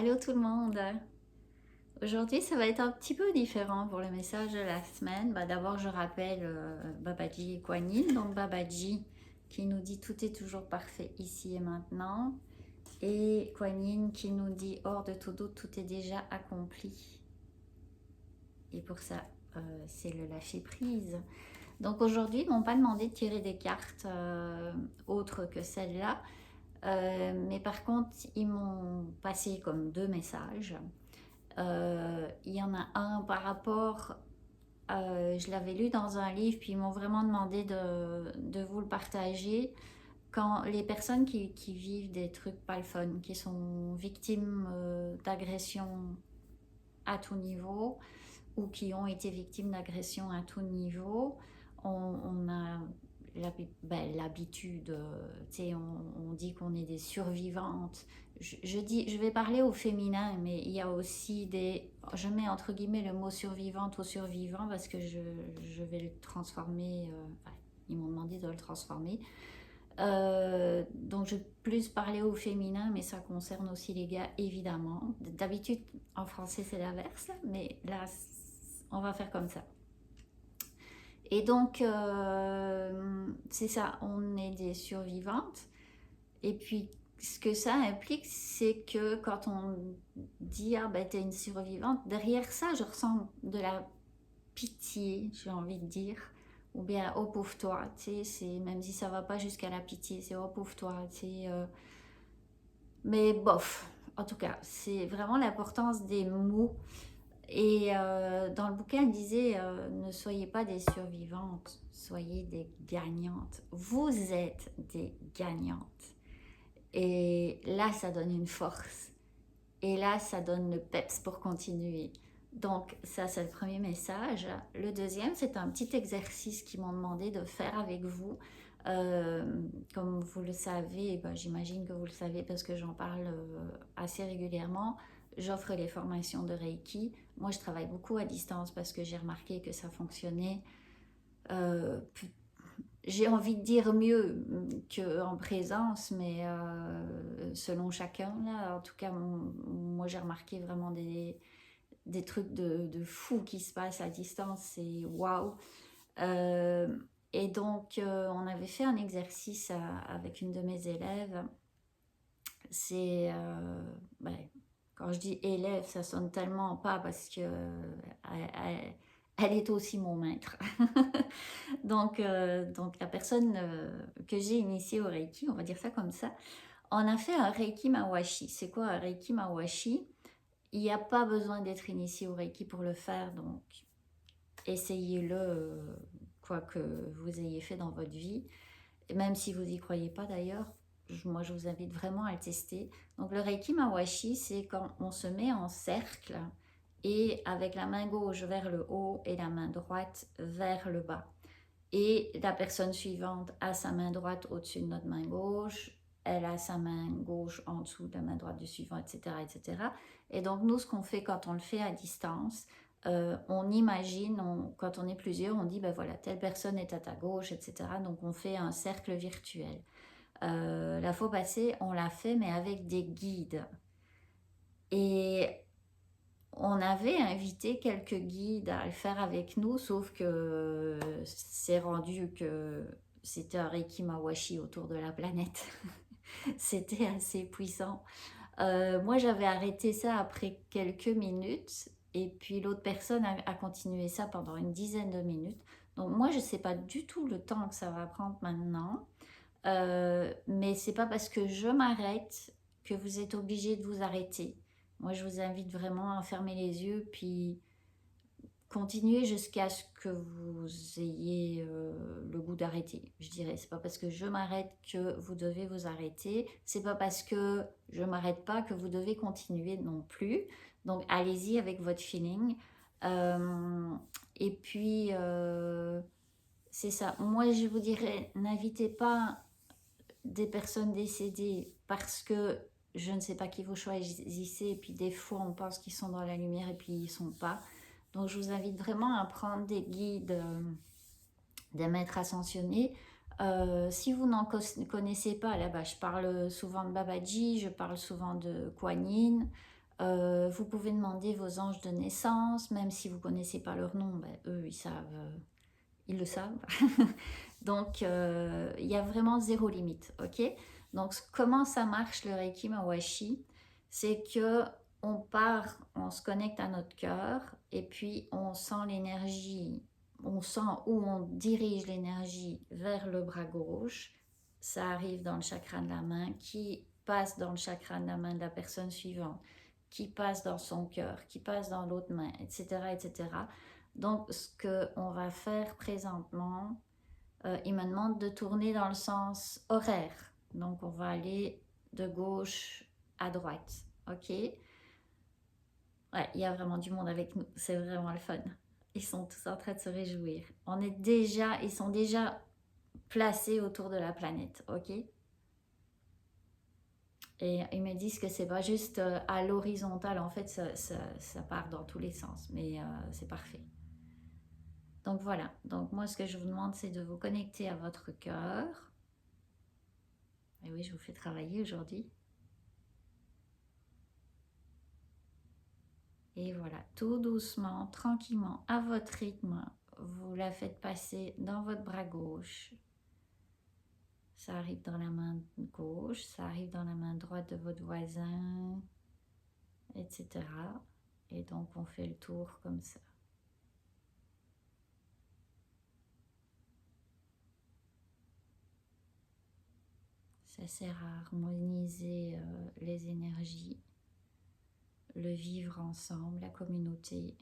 Allô tout le monde! Aujourd'hui, ça va être un petit peu différent pour le message de la semaine. D'abord, je rappelle Babaji et Kuan Yin. Donc Babaji qui nous dit tout est toujours parfait ici et maintenant. Et Kuan Yin qui nous dit hors de tout doute, tout est déjà accompli. Et pour ça, c'est le lâcher prise. Donc aujourd'hui, ils m'ont pas demandé de tirer des cartes autres que celle-là. Mais par contre, ils m'ont passé comme deux messages. Il y en a un par rapport, je l'avais lu dans un livre, puis ils m'ont vraiment demandé de vous le partager. Quand les personnes qui vivent des trucs pas le fun, qui sont victimes d'agressions à tout niveau, ou qui ont été victimes d'agressions à tout niveau, on a l'habitude, on dit qu'on est des survivantes. Je vais parler au féminin, mais il y a aussi je mets entre guillemets le mot survivante ou survivant parce que je vais le transformer, ils m'ont demandé de le transformer. Donc je vais plus parler au féminin, mais ça concerne aussi les gars, évidemment. D'habitude, en français, c'est l'inverse, mais là, on va faire comme ça. Et donc, c'est ça, on est des survivantes. Et puis, ce que ça implique, c'est que quand on dit « Ah ben, t'es une survivante », derrière ça, je ressens de la pitié, j'ai envie de dire. Ou bien « Oh, pauvre toi », tu sais, même si ça va pas jusqu'à la pitié, c'est « Oh, pauvre toi », tu sais. Mais bof, en tout cas, c'est vraiment l'importance des mots. Et dans le bouquin, il disait ne soyez pas des survivantes, soyez des gagnantes. Vous êtes des gagnantes. Et là, ça donne une force. Et là, ça donne le peps pour continuer. Donc, ça, c'est le premier message. Le deuxième, c'est un petit exercice qu'ils m'ont demandé de faire avec vous. Comme vous le savez, j'imagine que vous le savez parce que j'en parle assez régulièrement. J'offre les formations de Reiki. Moi, je travaille beaucoup à distance parce que j'ai remarqué que ça fonctionnait. J'ai envie de dire mieux qu'en présence, mais selon chacun, là, en tout cas, moi, j'ai remarqué vraiment des trucs de fou qui se passent à distance. C'est waouh! Et donc, on avait fait un exercice avec une de mes élèves. C'est, quand je dis élève, ça sonne tellement pas parce que elle est aussi mon maître. Donc la personne que j'ai initiée au Reiki, on va dire ça comme ça, on a fait un Reiki Mawashi. C'est quoi un Reiki Mawashi? Il n'y a pas besoin d'être initié au Reiki pour le faire, donc essayez-le, quoi que vous ayez fait dans votre vie, et même si vous n'y croyez pas d'ailleurs. Moi, je vous invite vraiment à le tester. Donc, le Reiki Mawashi, c'est quand on se met en cercle et avec la main gauche vers le haut et la main droite vers le bas. Et la personne suivante a sa main droite au-dessus de notre main gauche, elle a sa main gauche en dessous de la main droite du suivant, etc. etc. Et donc, nous, ce qu'on fait quand on le fait à distance, on imagine, quand on est plusieurs, on dit, ben voilà, telle personne est à ta gauche, etc. Donc, on fait un cercle virtuel. La fois passée, on l'a fait, mais avec des guides. Et on avait invité quelques guides à le faire avec nous, sauf que c'est rendu que c'était un Reiki Mawashi autour de la planète. C'était assez puissant. Moi, j'avais arrêté ça après quelques minutes, et puis l'autre personne a continué ça pendant une dizaine de minutes. Donc moi, je ne sais pas du tout le temps que ça va prendre maintenant. Mais c'est pas parce que je m'arrête que vous êtes obligé de vous arrêter. Moi, je vous invite vraiment à fermer les yeux, puis continuer jusqu'à ce que vous ayez le goût d'arrêter. Je dirais, c'est pas parce que je m'arrête que vous devez vous arrêter. C'est pas parce que je m'arrête pas que vous devez continuer non plus. Donc, allez-y avec votre feeling. Et puis, c'est ça. Moi, je vous dirais, n'invitez pas des personnes décédées parce que je ne sais pas qui vous choisissez, et puis des fois on pense qu'ils sont dans la lumière et puis ils ne sont pas. Donc je vous invite vraiment à prendre des guides, des maîtres ascensionnés. Si vous n'en connaissez pas, là je parle souvent de Babaji, je parle souvent de Kuan Yin, Vous pouvez demander vos anges de naissance, même si vous ne connaissez pas leur nom, ben, eux, ils savent, ils le savent. Donc, il y a vraiment zéro limite, ok? Donc, comment ça marche le Reiki Mawashi? C'est que on part, on se connecte à notre cœur et puis on sent l'énergie, on sent où on dirige l'énergie vers le bras gauche. Ça arrive dans le chakra de la main, qui passe dans le chakra de la main de la personne suivante, qui passe dans son cœur, qui passe dans l'autre main, etc., etc. Donc, ce qu'on va faire présentement, il me demande de tourner dans le sens horaire. Donc, on va aller de gauche à droite. OK? Ouais, il y a vraiment du monde avec nous. C'est vraiment le fun. Ils sont tous en train de se réjouir. Ils sont déjà placés autour de la planète. OK? Et ils me disent que c'est pas juste à l'horizontale. En fait, ça part dans tous les sens. Mais c'est parfait. Donc voilà, donc moi ce que je vous demande c'est de vous connecter à votre cœur. Et oui, je vous fais travailler aujourd'hui. Et voilà, tout doucement, tranquillement, à votre rythme, vous la faites passer dans votre bras gauche. Ça arrive dans la main gauche, ça arrive dans la main droite de votre voisin, etc. Et donc on fait le tour comme ça. Ça sert à harmoniser les énergies, le vivre ensemble, la communauté.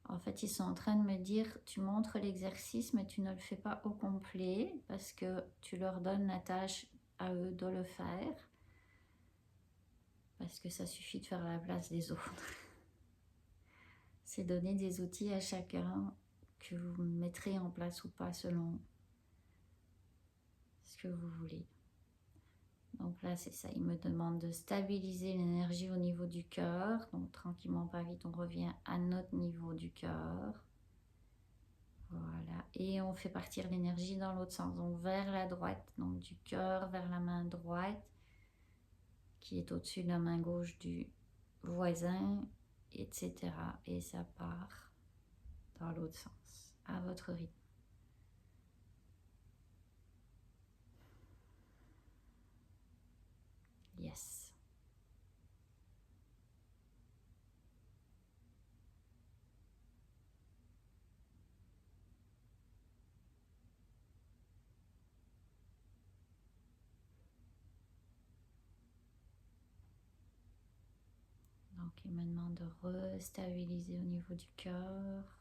En fait, ils sont en train de me dire, tu montres l'exercice, mais tu ne le fais pas au complet parce que tu leur donnes la tâche à eux de le faire. Parce que ça suffit de faire à la place des autres. C'est donner des outils à chacun que vous mettrez en place ou pas selon ce que vous voulez. Donc là, c'est ça. Il me demande de stabiliser l'énergie au niveau du cœur. Donc tranquillement, pas vite, on revient à notre niveau du cœur. Voilà, et on fait partir l'énergie dans l'autre sens, donc vers la droite, donc du cœur vers la main droite, qui est au-dessus de la main gauche du voisin, etc. Et ça part dans l'autre sens, à votre rythme. Yes. Donc il me demande de restabiliser au niveau du cœur.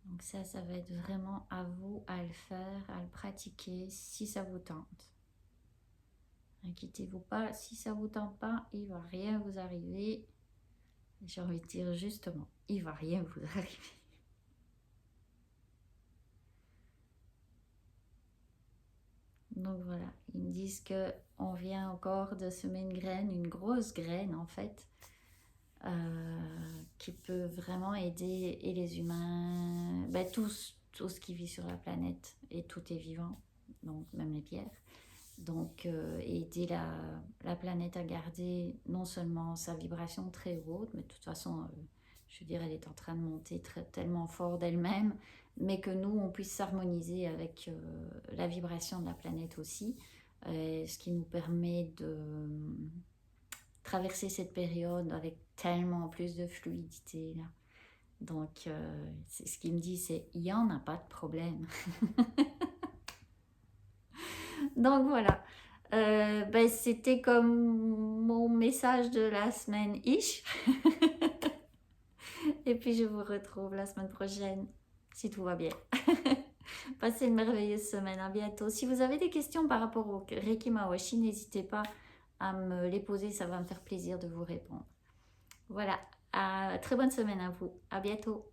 Donc ça va être vraiment à vous à le faire, à le pratiquer si ça vous tente. Inquiétez-vous pas, si ça vous tente pas, il va rien vous arriver. J'ai envie de dire justement, il va rien vous arriver. Donc voilà, ils me disent que on vient encore de semer une graine, une grosse graine en fait, qui peut vraiment aider et les humains, ben, tout ce qui vit sur la planète, et tout est vivant, donc même les pierres. Donc aider la planète à garder non seulement sa vibration très haute, mais de toute façon, je veux dire, elle est en train de monter tellement fort d'elle-même, mais que nous, on puisse s'harmoniser avec la vibration de la planète aussi, ce qui nous permet de traverser cette période avec tellement plus de fluidité. Là. Donc, ce qu'il me dit, c'est il n'y en a pas de problème. Donc voilà. Ben, c'était comme mon message de la semaine ish. Et puis je vous retrouve la semaine prochaine, si tout va bien. Passez une merveilleuse semaine, à bientôt. Si vous avez des questions par rapport au Reiki Mawashi, n'hésitez pas à me les poser, ça va me faire plaisir de vous répondre. Voilà, très bonne semaine à vous, à bientôt.